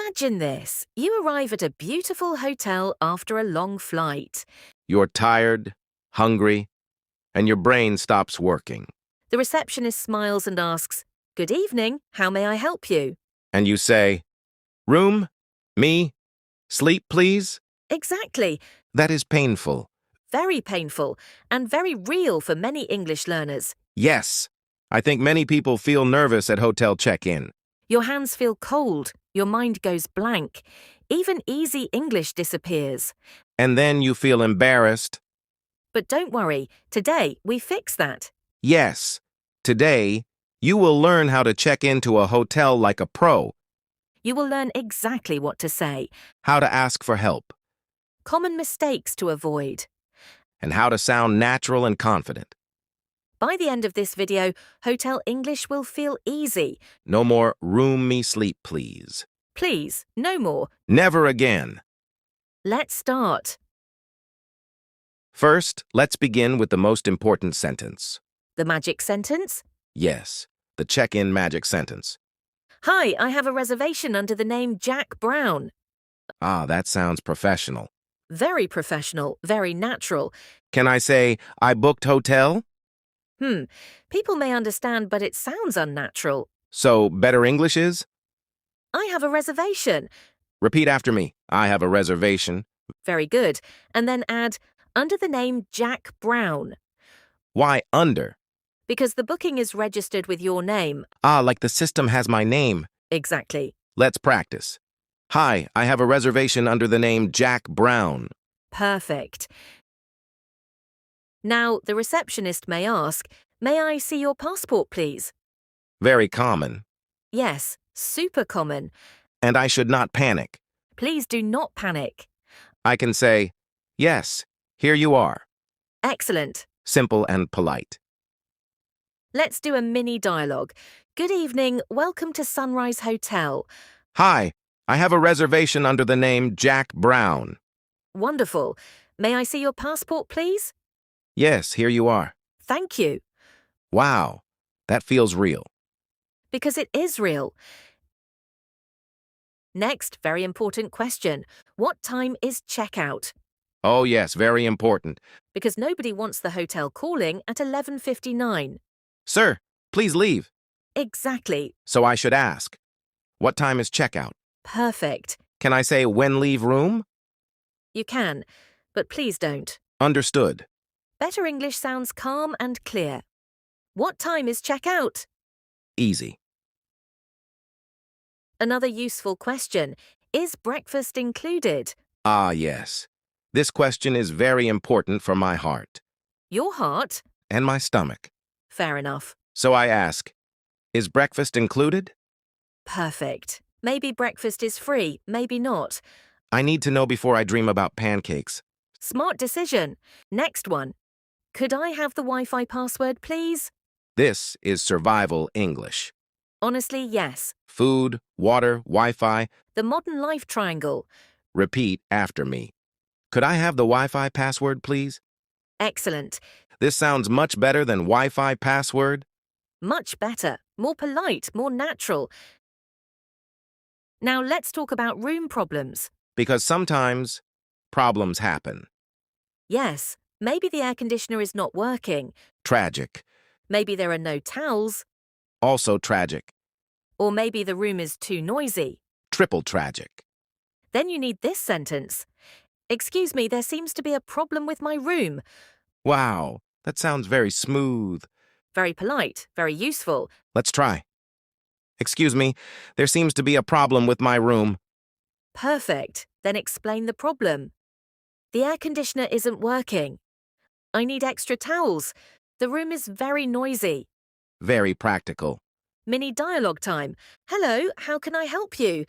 Imagine this. You arrive at a beautiful hotel after a long flight. You're tired, hungry, and your brain stops working. The receptionist smiles and asks, "Good evening, how may I help you?" And you say, "Room? Me? Sleep, please?" Exactly. That is painful. Very painful and very real for many English learners. Yes, I think many people feel nervous at hotel check-in. Your hands feel cold, your mind goes blank. Even easy English disappears. And then you feel embarrassed. But don't worry, today we fix that. Yes, today you will learn how to check into a hotel like a pro, You will learn exactly what to say, how to ask for help, common mistakes to avoid. and how to sound natural and confident. By the end of this video, hotel English will feel easy. No more room me sleep, please. Please, no more. Never again. Let's start. First, let's begin with the most important sentence. The magic sentence? Yes, the check-in magic sentence. Hi, I have a reservation under the name Jack Brown. Ah, that sounds professional. Very professional, very natural. Can I say, I booked hotel? People may understand, but it sounds unnatural. So, better English is? I have a reservation. Repeat after me. I have a reservation. Very good. And then add, under the name Jack Brown. Why under? Because the booking is registered with your name. Ah, like the system has my name. Exactly. Let's practice. Hi, I have a reservation under the name Jack Brown. Perfect. Now, the receptionist may ask, "May I see your passport, please?" Very common. Yes, super common. And I should not panic. Please do not panic. I can say, yes, here you are. Excellent. Simple and polite. Let's do a mini dialogue. Good evening, welcome to Sunrise Hotel. Hi, I have a reservation under the name Jack Brown. Wonderful. May I see your passport, please? Yes, here you are. Thank you. Wow, that feels real. Because it is real. Next, very important question. What time is checkout? Oh yes, very important. Because nobody wants the hotel calling at 11:59. Sir, please leave. Exactly. So I should ask, what time is checkout? Perfect. Can I say when leave room? You can, but please don't. Understood. Better English sounds calm and clear. What time is checkout? Easy. Another useful question. Is breakfast included? Ah yes. This question is very important for my heart. Your heart? And my stomach. Fair enough. So I ask, is breakfast included? Perfect. Maybe breakfast is free, maybe not. I need to know before I dream about pancakes. Smart decision. Next one. Could I have the Wi-Fi password, please? This is survival English. Honestly, yes. Food, water, Wi-Fi. The modern life triangle. Repeat after me. Could I have the Wi-Fi password, please? Excellent. This sounds much better than Wi-Fi password. Much better. More polite, more natural. Now let's talk about room problems. Because sometimes problems happen. Yes, maybe the air conditioner is not working. Tragic. Maybe there are no towels. Also tragic. Or maybe the room is too noisy. Triple tragic. Then you need this sentence. Excuse me, there seems to be a problem with my room. Wow, that sounds very smooth. Very polite, very useful. Let's try. Excuse me, there seems to be a problem with my room. Perfect. Then explain the problem. The air conditioner isn't working. I need extra towels. The room is very noisy. Very practical. Mini dialogue time. Hello, how can I help you?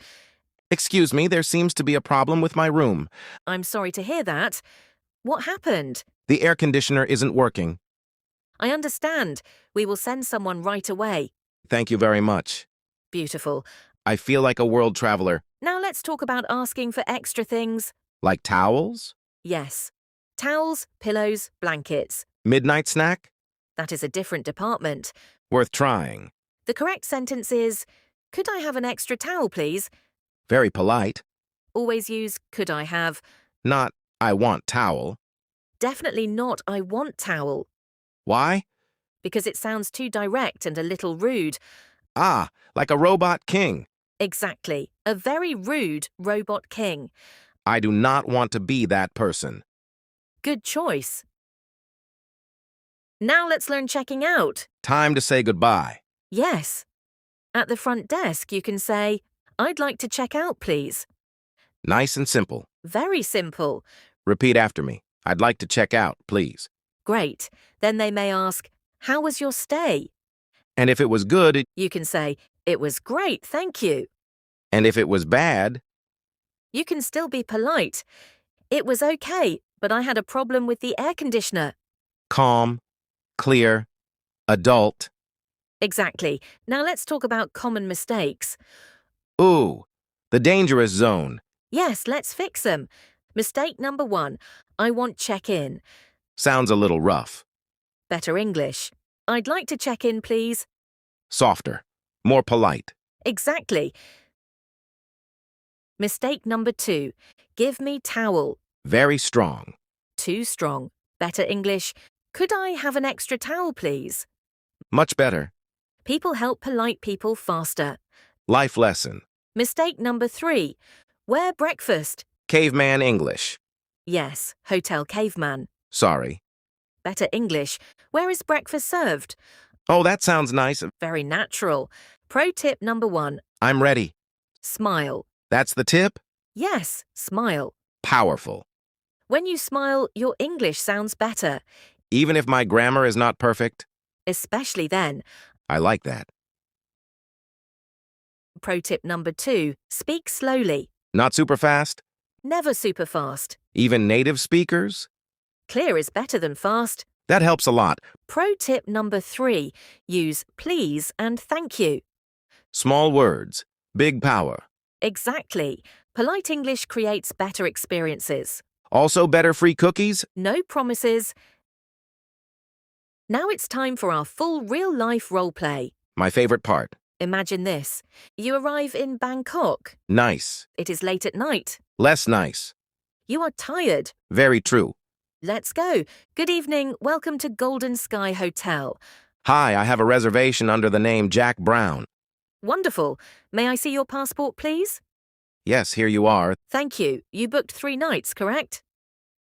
Excuse me, there seems to be a problem with my room. I'm sorry to hear that. What happened? The air conditioner isn't working. I understand. We will send someone right away. Thank you very much. Beautiful. I feel like a world traveler. Now let's talk about asking for extra things. Like towels? Yes. Towels, pillows, blankets. Midnight snack? That is a different department. Worth trying. The correct sentence is, could I have an extra towel, please? Very polite. Always use could I have. Not, I want towel. Definitely not I want towel, Why? because it sounds too direct and a little rude. Ah, like a robot king. Exactly. A very rude robot king. I do not want to be that person. Good choice. Now let's learn checking out. Time to say goodbye. Yes. At the front desk, you can say, I'd like to check out, please. Nice and simple. Very simple. Repeat after me. I'd like to check out, please. Great. Then they may ask, how was your stay? And if it was good, You can say, it was great, thank you. and if it was bad, You can still be polite. It was okay, but I had a problem with the air conditioner. calm, clear, adult. Exactly. Now let's talk about common mistakes. Ooh, the dangerous zone. Yes, let's fix them. Mistake number 1. I want check-in. Sounds a little rough. Better English. I'd like to check in, please. Softer, more polite. Exactly. Mistake number 2. Give me towel. Very strong. Too strong. Better English. Could I have an extra towel, please? Much better. People help polite people faster. Life lesson. Mistake number 3. Wear breakfast. Caveman English. Yes, Hotel Caveman. Sorry. Better English. Where is breakfast served? Oh, that sounds nice. Very natural. Pro tip number 1. I'm ready. Smile. That's the tip? Yes, smile. Powerful. When you smile, your English sounds better. Even if my grammar is not perfect, Especially then. I like that. Pro tip number 2. Speak slowly. Not super fast? Never super fast. Even native speakers? Clear is better than fast. That helps a lot. Pro tip number 3. Use please and thank you. Small words, big power. Exactly. Polite English creates better experiences. Also better free cookies? No promises. Now it's time for our full real-life role play. My favorite part. Imagine this. You arrive in Bangkok. Nice. It is late at night. Less nice. You are tired. Very true. Let's go. Good evening. Welcome to Golden Sky Hotel. Hi, I have a reservation under the name Jack Brown. Wonderful. May I see your passport, please? Yes, here you are. Thank you. You booked 3 nights, correct?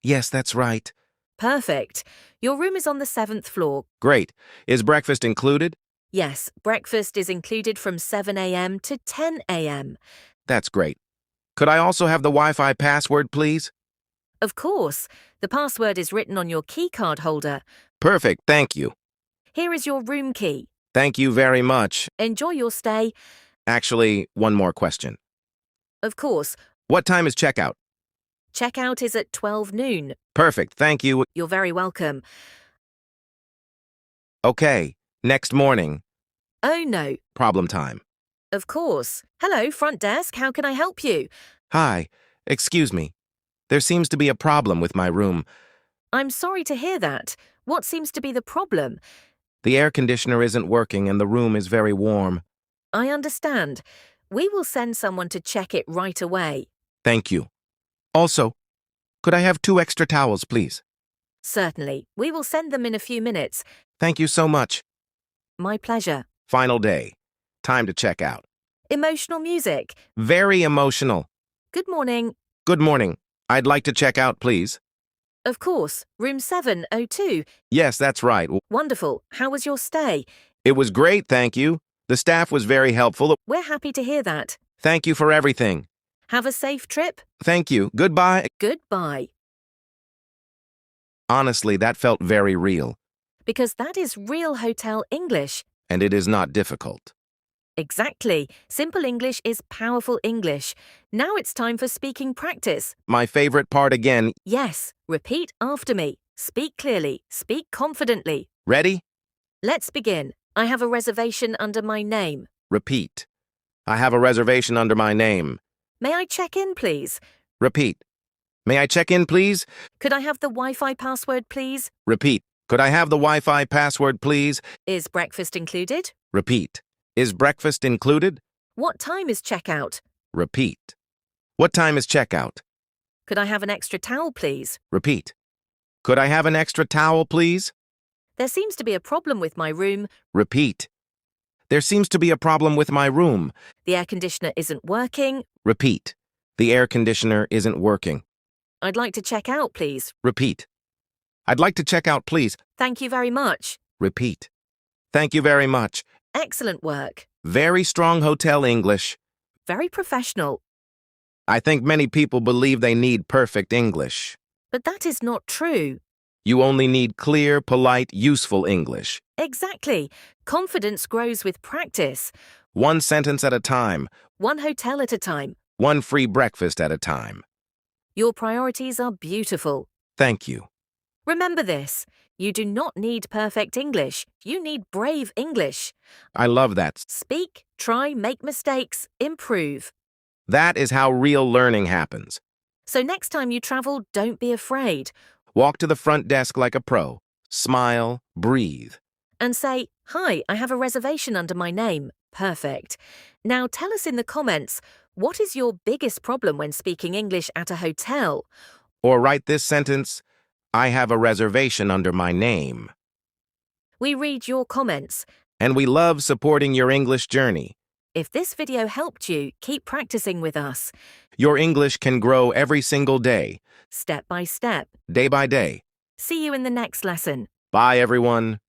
Yes, that's right. Perfect. Your room is on the 7th floor. Great. Is breakfast included? Yes, breakfast is included from 7 a.m. to 10 a.m. That's great. Could I also have the Wi-Fi password, please? Of course. The password is written on your keycard holder. Perfect, thank you. Here is your room key. Thank you very much. Enjoy your stay. Actually, one more question. Of course, What time is checkout? checkout is at 12 noon. Perfect, thank you. You're very welcome. Okay, next morning. Oh no. Problem time. Of course. Hello, front desk. How can I help you? Hi, excuse me. There seems to be a problem with my room. I'm sorry to hear that. What seems to be the problem? The air conditioner isn't working and the room is very warm. I understand. We will send someone to check it right away. Thank you. Also, could I have 2 extra towels, please? Certainly. We will send them in a few minutes. Thank you so much. My pleasure. Final day. Time to check out. Emotional music. Very emotional. Good morning. Good morning. I'd like to check out, please. Of course. Room 702. Yes, that's right. Wonderful. How was your stay? It was great, thank you. The staff was very helpful. We're happy to hear that. Thank you for everything. Have a safe trip. Thank you. Goodbye. Goodbye. Honestly, that felt very real. Because that is real hotel English. And it is not difficult. Exactly. Simple English is powerful English. Now it's time for speaking practice. My favorite part again. Yes. Repeat after me. Speak clearly. Speak confidently. Ready? Let's begin. I have a reservation under my name. Repeat. I have a reservation under my name. May I check in, please? Repeat. May I check in, please? Could I have the Wi-Fi password, please? Repeat. Could I have the Wi-Fi password, please? Is breakfast included? Repeat. Is breakfast included? What time is checkout? Repeat. What time is checkout? Could I have an extra towel, please? Repeat. Could I have an extra towel, please? There seems to be a problem with my room. Repeat. There seems to be a problem with my room. The air conditioner isn't working. Repeat. The air conditioner isn't working. I'd like to check out, please. Repeat. I'd like to check out, please. Thank you very much. Repeat. Thank you very much. Excellent work. Very strong hotel English. Very professional. I think many people believe they need perfect English. But that is not true. You only need clear, polite, useful English. Exactly. Confidence grows with practice. One sentence at a time. One hotel at a time. One free breakfast at a time. Your priorities are beautiful. Thank you. Remember this. You do not need perfect English. You need brave English. I love that. Speak, try, make mistakes, improve. That is how real learning happens. So next time you travel, don't be afraid. Walk to the front desk like a pro. Smile, breathe. And say, "Hi, I have a reservation under my name." Perfect. Now tell us in the comments, what is your biggest problem when speaking English at a hotel? Or write this sentence, I have a reservation under my name. We read your comments. And we love supporting your English journey. If this video helped you, keep practicing with us. Your English can grow every single day, Step by step. day by day. See you in the next lesson. Bye, everyone.